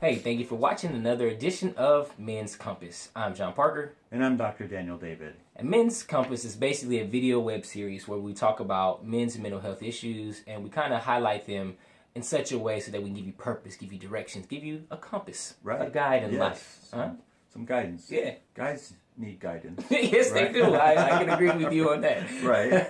Hey, thank you for watching another edition of Men's Compass. I'm John Parker. And I'm Dr. Daniel David. And Men's Compass is basically a video web series where we talk about men's mental health issues and we kind of highlight them in such a way so that we can give you purpose, give you directions, give you a compass, a guide in life. Some guidance. Yeah. Guys need guidance. Yes, right? they do. I can agree with you on that. Right.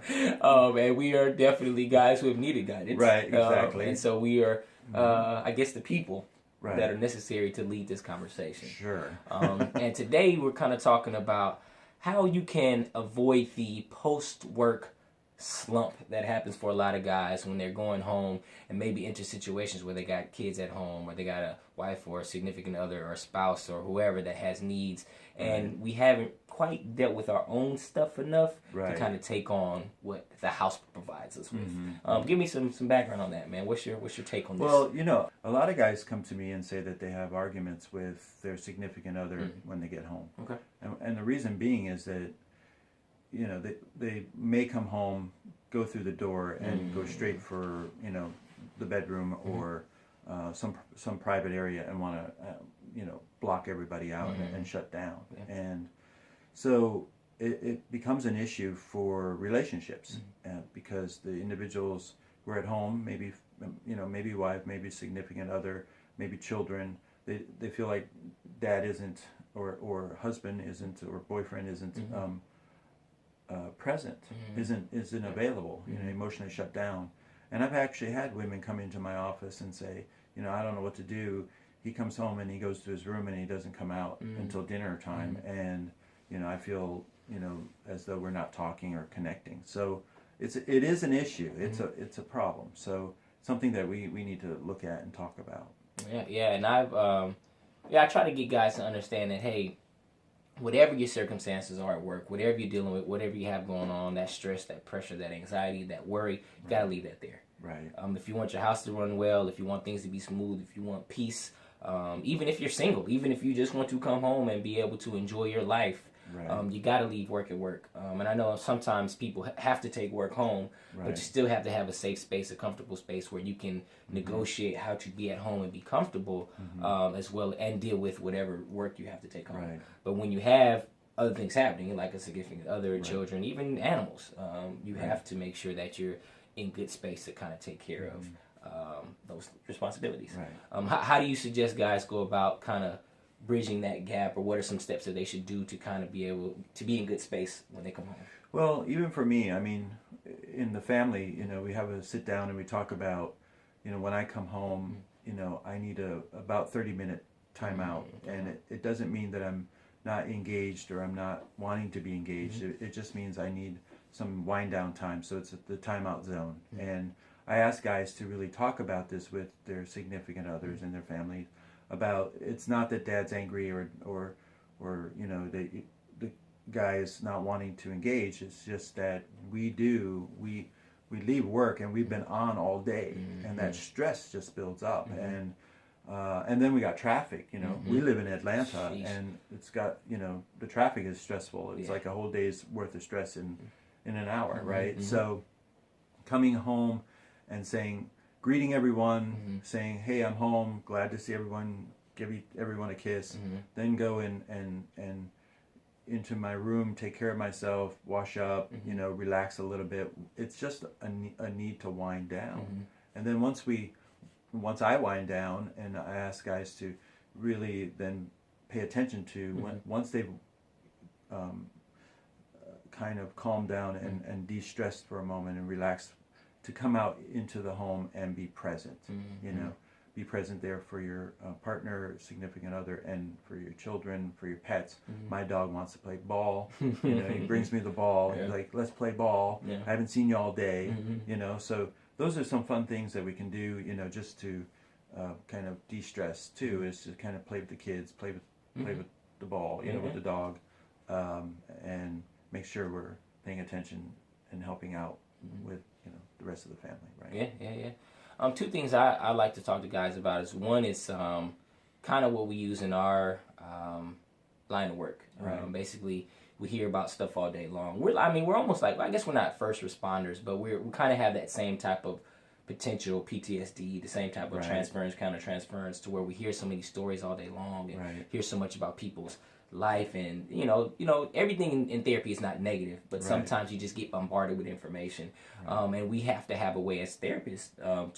And we are definitely guys who have needed guidance. Right, exactly. And so we are, I guess, the people that are Right. necessary to lead this conversation. Sure. And today we're kind of talking about how you can avoid the post-work slump that happens for a lot of guys when they're going home and maybe into situations where they got kids at home or they got a wife or a significant other or a spouse or whoever that has needs, and we haven't quite dealt with our own stuff enough to kind of take on what the house provides us with. Give me some background on that, man. What's your take on this? Well, you know, a lot of guys come to me and say that they have arguments with their significant other when they get home. Okay. And the reason being is that, you know, they may come home, go through the door, and go straight for, you know, the bedroom or some private area and want to, you know, block everybody out and shut down. Yeah. And so it becomes an issue for relationships because the individuals who are at home, maybe, you know, maybe wife, maybe significant other, maybe children, they feel like dad isn't or husband isn't or boyfriend isn't present, isn't available, you know, emotionally shut down. And I've actually had women come into my office and say, you know, I don't know what to do. He comes home and he goes to his room and he doesn't come out until dinner time, and you know, I feel, you know, as though we're not talking or connecting. So it is an issue. It's a problem. So something that we need to look at and talk about. Yeah, and I try to get guys to understand that, hey, whatever your circumstances are at work, whatever you're dealing with, whatever you have going on, that stress, that pressure, that anxiety, that worry, you gotta leave that there. Right. If you want your house to run well, if you want things to be smooth, if you want peace, even if you're single, even if you just want to come home and be able to enjoy your life, you got to leave work at work. And I know sometimes people have to take work home, but you still have to have a safe space, a comfortable space where you can negotiate how to be at home and be comfortable as well, and deal with whatever work you have to take home. Right. But when you have other things happening, like a significant other, children, even animals, you have to make sure that you're in good space to kind of take care of those responsibilities. Right. How do you suggest guys go about kind of bridging that gap, or what are some steps that they should do to kind of be able to be in good space when they come home? Well, even for me, I mean, in the family, you know, we have a sit down and we talk about, you know, when I come home, you know, I need about 30-minute time out, and it doesn't mean that I'm not engaged or I'm not wanting to be engaged. It just means I need some wind down time, so it's the timeout zone. And I ask guys to really talk about this with their significant others and their families about, it's not that dad's angry or you know, the guy is not wanting to engage. It's just that we leave work and we've been on all day, and that stress just builds up. And then we got traffic, you know. We live in Atlanta. Jeez. And it's got, you know, the traffic is stressful. It's like a whole day's worth of stress in an hour, right? So coming home and greeting everyone, saying, hey, I'm home, glad to see everyone, give everyone a kiss, then go and into my room, take care of myself, wash up, you know, relax a little bit. It's just a need to wind down. And then once I wind down, and I ask guys to really then pay attention to once they've kind of calmed down and de-stressed for a moment and relaxed, to come out into the home and be present. You know, be present there for your partner, significant other, and for your children, for your pets. My dog wants to play ball. You know, he brings me the ball. He's like, let's play ball. I haven't seen you all day. You know, so those are some fun things that we can do, you know, just to kind of de-stress too, is to kind of play with the kids, play with the ball, you know, with the dog, and make sure we're paying attention and helping out with, you know, the rest of the family, right? Yeah. Two things I like to talk to guys about is, one is kind of what we use in our line of work. Right. Basically, we hear about stuff all day long. We're almost like, I guess we're not first responders, but we kind of have that same type of potential PTSD, the same type of transference, counter-transference, to where we hear so many stories all day long and hear so much about people's life. And everything in therapy is not negative, but sometimes you just get bombarded with information, and we have to have a way as therapists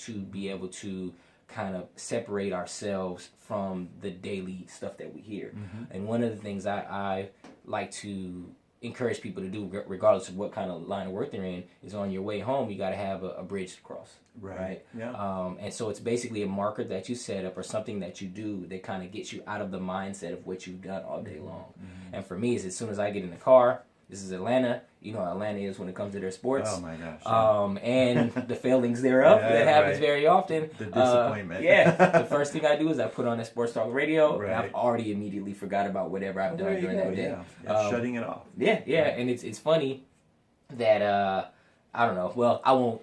to be able to kind of separate ourselves from the daily stuff that we hear. And one of the things I like to encourage people to do, regardless of what kind of line of work they're in, is on your way home you got to have a bridge to cross. Right. Yeah. And so it's basically a marker that you set up or something that you do that kind of gets you out of the mindset of what you've done all day long. And for me, is as soon as I get in the car, this is Atlanta. You know how Atlanta is when it comes to their sports. Oh my gosh. And the failings thereof. That happens very often. The disappointment. The first thing I do is I put on a sports talk radio, and I've already immediately forgot about whatever I've done during that day. Shutting it off. And it's funny that I don't know. Well, I won't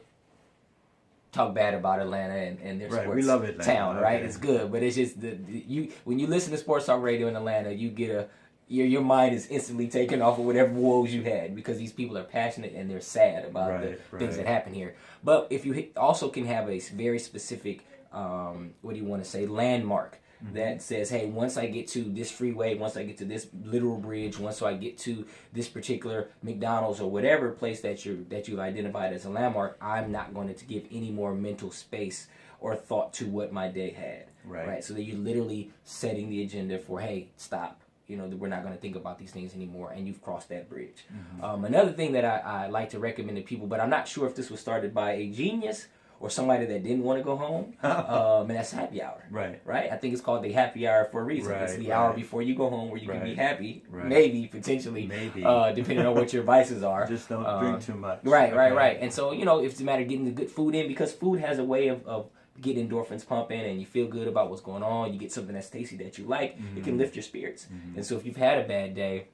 talk bad about Atlanta and their sports we love Atlanta. Town, right? It's good, but it's just when you listen to sports talk radio in Atlanta, you get your mind is instantly taken off of whatever woes you had, because these people are passionate and they're sad about the things that happen here. But if you also can have a very specific, landmark that says, hey, once I get to this freeway, once I get to this literal bridge, once I get to this particular McDonald's or whatever place that you've identified as a landmark, I'm not going to give any more mental space or thought to what my day had. Right. So that you're literally setting the agenda for, hey, stop. We're not going to think about these things anymore, and you've crossed that bridge. Another thing that I like to recommend to people, but I'm not sure if this was started by a genius or somebody that didn't want to go home, and that's happy hour. Right? I think it's called the happy hour for a reason. It's the hour before you go home where you can be happy, maybe, potentially, depending on what your vices are. Just don't drink too much. Right. And so, if it's a matter of getting the good food in, because food has a way of get endorphins pumping and you feel good about what's going on, you get something that's tasty that you like, it can lift your spirits. And so if you've had a bad day,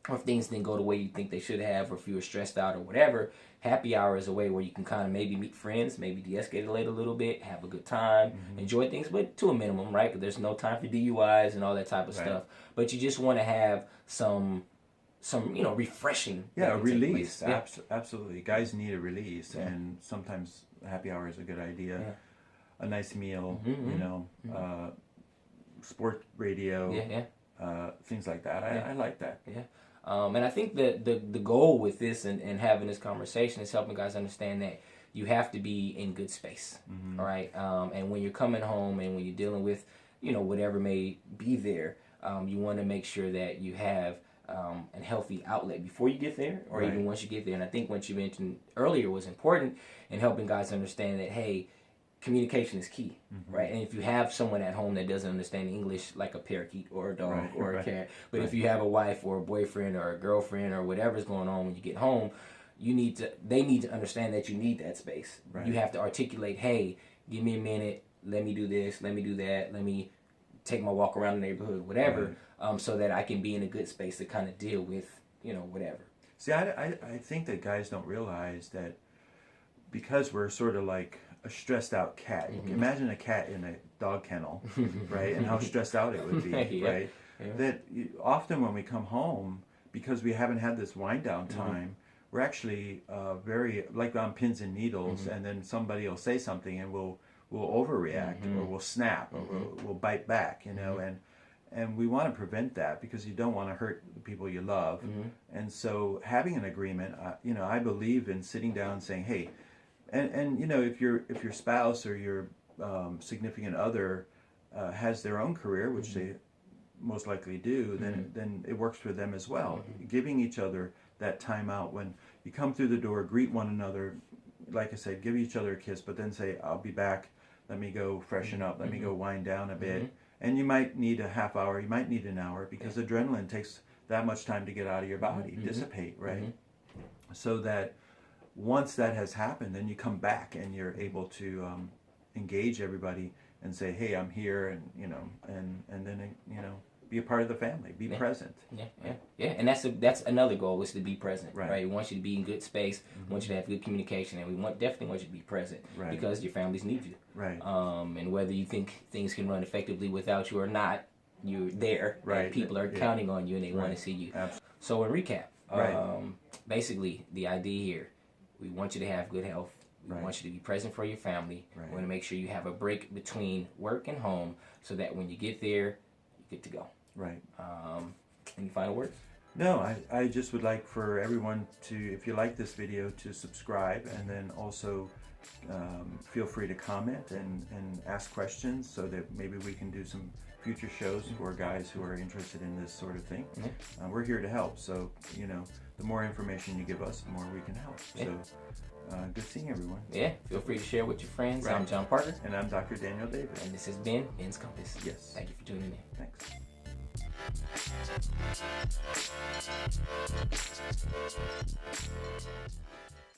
or if things didn't go the way you think they should have, or if you were stressed out or whatever, happy hour is a way where you can kind of maybe meet friends, maybe de-escalate a little bit, have a good time, enjoy things, but to a minimum, right? Because there's no time for DUIs and all that type of stuff. But you just want to have some refreshing. A release. Absolutely. Guys need a release, and sometimes happy hour is a good idea. A nice meal, sport radio, things like that. I like that. And I think that the goal with this and having this conversation is helping guys understand that you have to be in good space, all right? And when you're coming home and when you're dealing with, whatever may be there, you want to make sure that you have a healthy outlet before you get there, or even once you get there. And I think what you mentioned earlier was important in helping guys understand that, hey, communication is key, right? And if you have someone at home that doesn't understand English, like a parakeet or a dog or a cat, but if you have a wife or a boyfriend or a girlfriend or whatever's going on when you get home, they need to understand that you need that space. You have to articulate, hey, give me a minute, let me do this, let me do that, let me take my walk around the neighborhood, whatever, so that I can be in a good space to kind of deal with, whatever. See, I think that guys don't realize that because we're sort of like a stressed out cat. Imagine a cat in a dog kennel, right? And how stressed out it would be, right? That often when we come home, because we haven't had this wind down time, we're actually very like on pins and needles, and then somebody will say something and we'll overreact or we'll snap or we'll bite back, and we want to prevent that because you don't want to hurt the people you love. And so having an agreement, I believe in sitting down and saying, hey. And if your spouse or your significant other has their own career, which they most likely do, then it works for them as well. Giving each other that time out when you come through the door, greet one another, like I said, give each other a kiss, but then say, I'll be back. Let me go freshen up. Let me go wind down a bit. And you might need a half hour. You might need an hour because adrenaline takes that much time to get out of your body, dissipate, right? So that once that has happened, then you come back and you're able to engage everybody and say, "Hey, I'm here," and then be a part of the family, be present. And that's another goal, is to be present, right? We want you to be in good space, we want you to have good communication, and we definitely want you to be present because your families need you, and whether you think things can run effectively without you or not, you're there, and people are counting on you and they want to see you. So in recap, Right. basically the idea here, we want you to have good health. We Right. want you to be present for your family. Right. We want to make sure you have a break between work and home so that when you get there, you get to go. Right. Any final words? No, I just would like for everyone to, if you like this video, to subscribe, and then also feel free to comment and ask questions so that maybe we can do some future shows for guys who are interested in this sort of thing. We're here to help, so the more information you give us, the more we can help. So good seeing everyone. Yeah, feel free to share with your friends. Right. I'm John Parker. And I'm Dr. Daniel Davis. And this has been Men's Compass. Yes. Thank you for tuning in. Thanks.